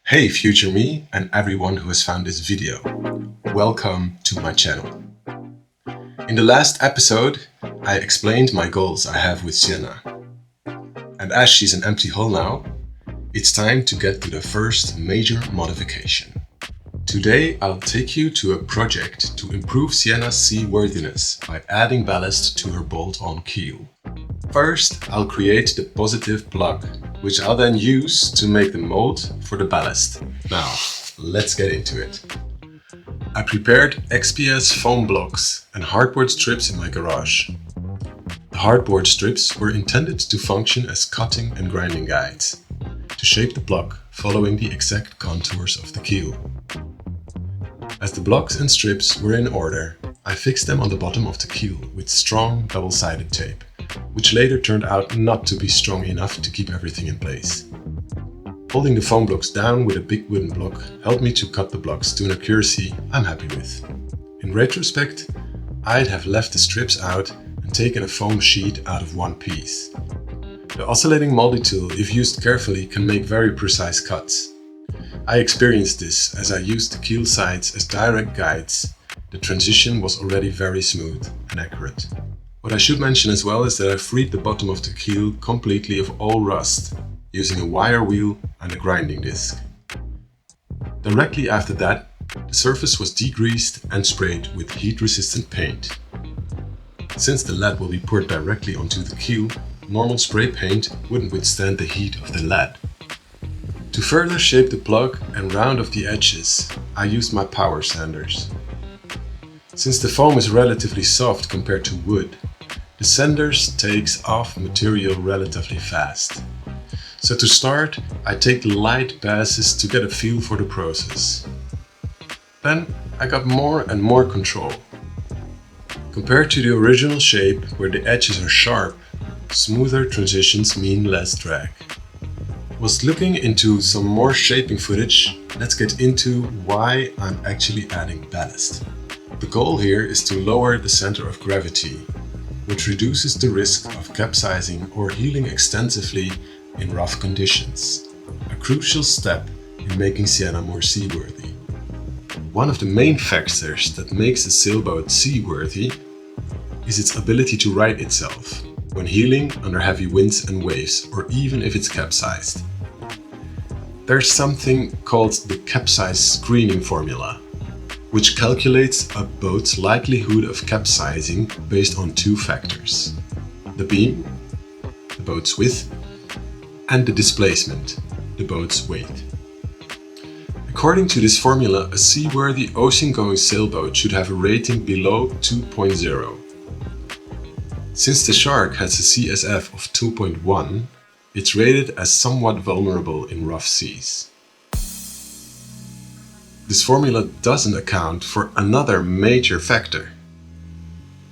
Hey future me and everyone who has found this video. Welcome to my channel. In the last episode, I explained my goals I have with Sienna. And as she's an empty hull now, it's time to get to the first major modification. Today I'll take you to a project to improve Sienna's seaworthiness by adding ballast to her bolt-on keel. First, I'll create the positive plug, which I'll then use to make the mold for the ballast. Now, let's get into it. I prepared XPS foam blocks and hardboard strips in my garage. The hardboard strips were intended to function as cutting and grinding guides, to shape the block following the exact contours of the keel. As the blocks and strips were in order, I fixed them on the bottom of the keel with strong double-sided tape, which later turned out not to be strong enough to keep everything in place. Holding the foam blocks down with a big wooden block helped me to cut the blocks to an accuracy I'm happy with. In retrospect, I'd have left the strips out and taken a foam sheet out of one piece. The oscillating multi-tool, if used carefully, can make very precise cuts. I experienced this as I used the keel sides as direct guides. The transition was already very smooth and accurate. What I should mention as well is that I freed the bottom of the keel completely of all rust using a wire wheel and a grinding disc. Directly after that, the surface was degreased and sprayed with heat-resistant paint. Since the lead will be poured directly onto the keel, normal spray paint wouldn't withstand the heat of the lead. To further shape the plug and round off the edges, I used my power sanders. Since the foam is relatively soft compared to wood, the sanders takes off material relatively fast. So to start, I take light passes to get a feel for the process. Then I got more and more control. Compared to the original shape, where the edges are sharp, smoother transitions mean less drag. Whilst looking into some more shaping footage, let's get into why I'm actually adding ballast. The goal here is to lower the center of gravity, which reduces the risk of capsizing or heeling extensively in rough conditions, a crucial step in making Sienna more seaworthy. One of the main factors that makes a sailboat seaworthy is its ability to right itself when heeling under heavy winds and waves, or even if it's capsized. There's something called the Capsize screening formula, which calculates a boat's likelihood of capsizing based on two factors: the beam, the boat's width, and the displacement, the boat's weight. According to this formula, a seaworthy ocean-going sailboat should have a rating below 2.0. Since the Shark has a CSF of 2.1, it's rated as somewhat vulnerable in rough seas. This formula doesn't account for another major factor: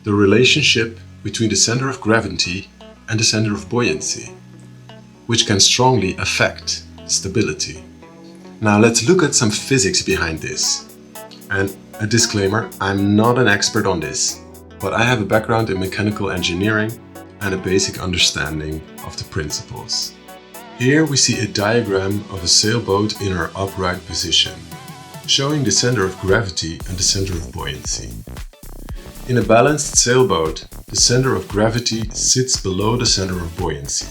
the relationship between the center of gravity and the center of buoyancy, which can strongly affect stability. Now let's look at some physics behind this. And a disclaimer, I'm not an expert on this, but I have a background in mechanical engineering and a basic understanding of the principles. Here we see a diagram of a sailboat in her upright position, showing the center of gravity and the center of buoyancy. In a balanced sailboat, the center of gravity sits below the center of buoyancy,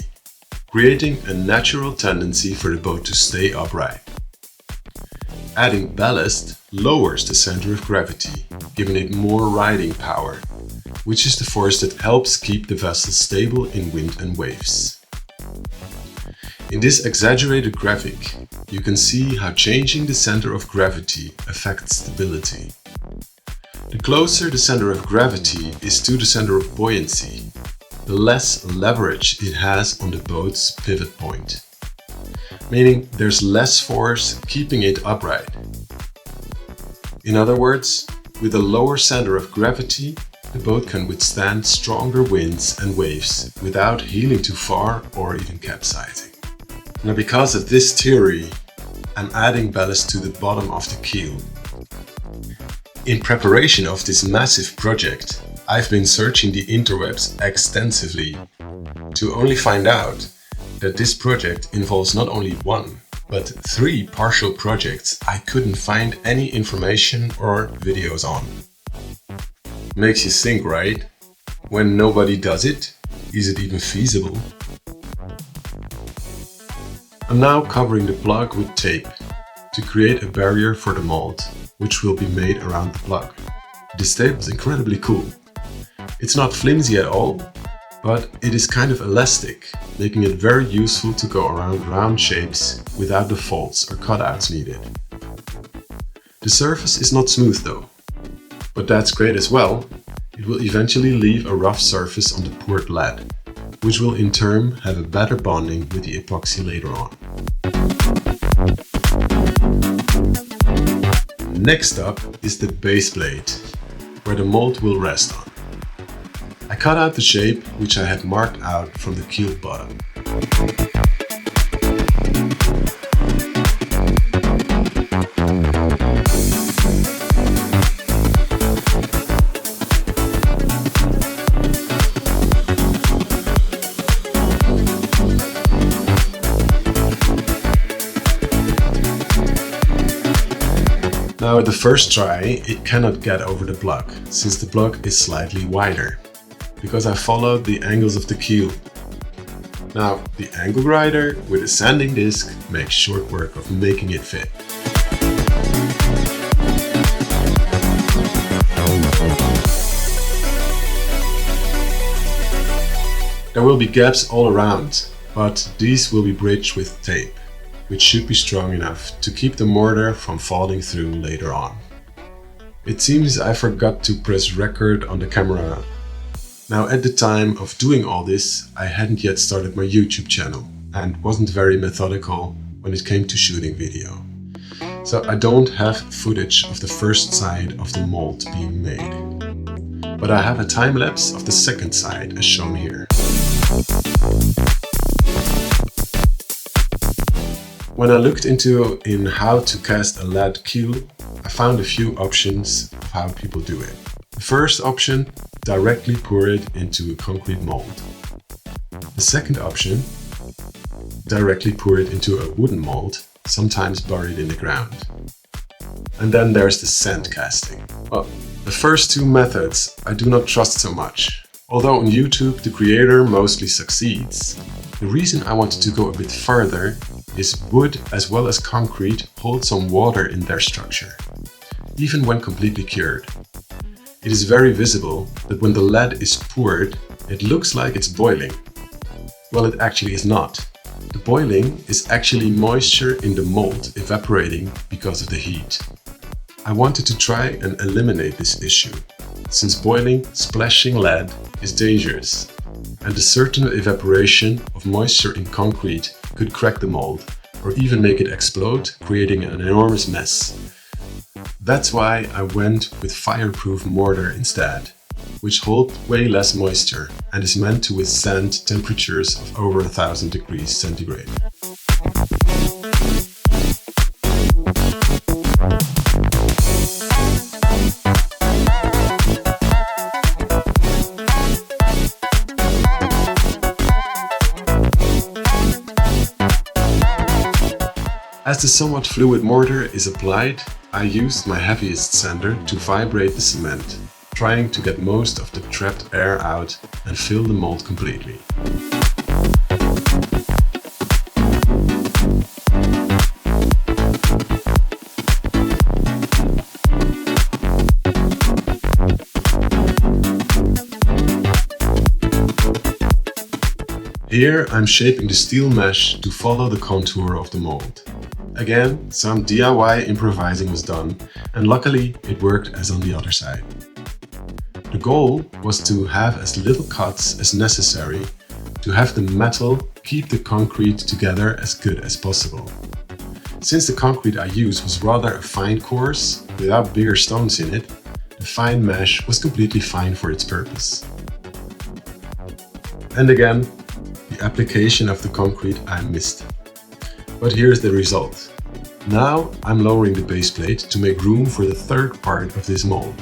creating a natural tendency for the boat to stay upright. Adding ballast lowers the center of gravity, giving it more riding power, which is the force that helps keep the vessel stable in wind and waves. In this exaggerated graphic, you can see how changing the center of gravity affects stability. The closer the center of gravity is to the center of buoyancy, the less leverage it has on the boat's pivot point, meaning there's less force keeping it upright. In other words, with a lower center of gravity, the boat can withstand stronger winds and waves without heeling too far or even capsizing. Now, because of this theory, I'm adding ballast to the bottom of the keel. In preparation of this massive project, I've been searching the interwebs extensively to only find out that this project involves not only one, but 3 partial projects I couldn't find any information or videos on. Makes you think, right? When nobody does it, is it even feasible? I'm now covering the plug with tape to create a barrier for the mold, which will be made around the plug. This tape is incredibly cool. It's not flimsy at all, but it is kind of elastic, making it very useful to go around round shapes without the faults or cutouts needed. The surface is not smooth though, but that's great as well. It will eventually leave a rough surface on the poured lead, which will in turn have a better bonding with the epoxy later on. Next up is the base plate, where the mold will rest on. I cut out the shape which I had marked out from the keel bottom. Now at the first try it cannot get over the plug, since the plug is slightly wider, because I followed the angles of the keel. Now the angle grinder with a sanding disc makes short work of making it fit. There will be gaps all around, but these will be bridged with tape, which should be strong enough to keep the mortar from falling through later on. It seems I forgot to press record on the camera. Now at the time of doing all this, I hadn't yet started my YouTube channel and wasn't very methodical when it came to shooting video. So I don't have footage of the first side of the mold being made. But I have a time lapse of the second side as shown here. When I looked into how to cast a lead keel, I found a few options of how people do it. The first option, directly pour it into a concrete mold. The second option, directly pour it into a wooden mold, sometimes buried in the ground. And then there's the sand casting. Well, the first 2 methods I do not trust so much. Although on YouTube the creator mostly succeeds. The reason I wanted to go a bit further is wood as well as concrete hold some water in their structure, even when completely cured. It is very visible that when the lead is poured, it looks like it's boiling. Well, it actually is not. The boiling is actually moisture in the mold evaporating because of the heat. I wanted to try and eliminate this issue, since boiling, splashing lead is dangerous, and a certain evaporation of moisture in concrete could crack the mold or even make it explode, creating an enormous mess. That's why I went with fireproof mortar instead, which holds way less moisture and is meant to withstand temperatures of over 1000 degrees centigrade. As the somewhat fluid mortar is applied, I used my heaviest sander to vibrate the cement, trying to get most of the trapped air out and fill the mold completely. Here I'm shaping the steel mesh to follow the contour of the mold. Again, some DIY improvising was done, and luckily it worked as on the other side. The goal was to have as little cuts as necessary to have the metal keep the concrete together as good as possible. Since the concrete I used was rather a fine course without bigger stones in it, the fine mesh was completely fine for its purpose. And again, the application of the concrete I missed. But here's the result. Now I'm lowering the base plate to make room for the third part of this mold.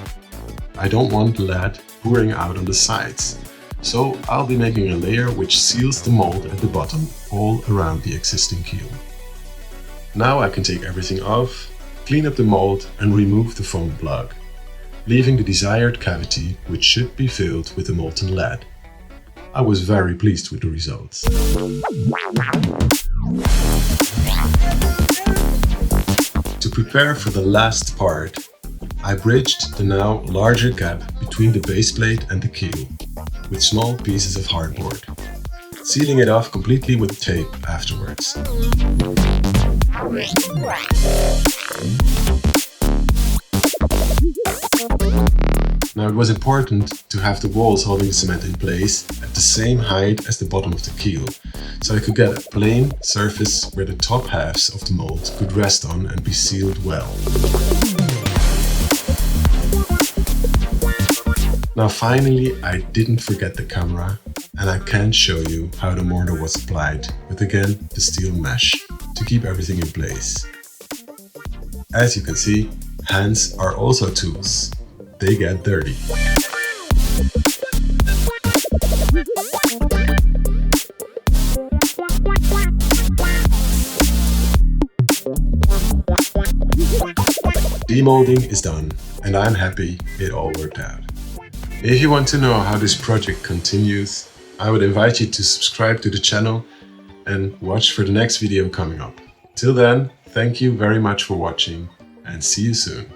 I don't want lead pouring out on the sides, so I'll be making a layer which seals the mold at the bottom all around the existing keel. Now I can take everything off, clean up the mold and remove the foam plug, leaving the desired cavity, which should be filled with the molten lead. I was very pleased with the results. To prepare for the last part, I bridged the now larger gap between the base plate and the keel with small pieces of hardboard, sealing it off completely with tape afterwards. Now it was important to have the walls holding the cement in place at the same height as the bottom of the keel, so I could get a plain surface where the top halves of the mold could rest on and be sealed well. Now finally I didn't forget the camera and I can show you how the mortar was applied with again the steel mesh to keep everything in place. As you can see, hands are also tools. They get dirty. Demolding is done and I'm happy it all worked out. If you want to know how this project continues, I would invite you to subscribe to the channel and watch for the next video coming up. Till then, thank you very much for watching and see you soon.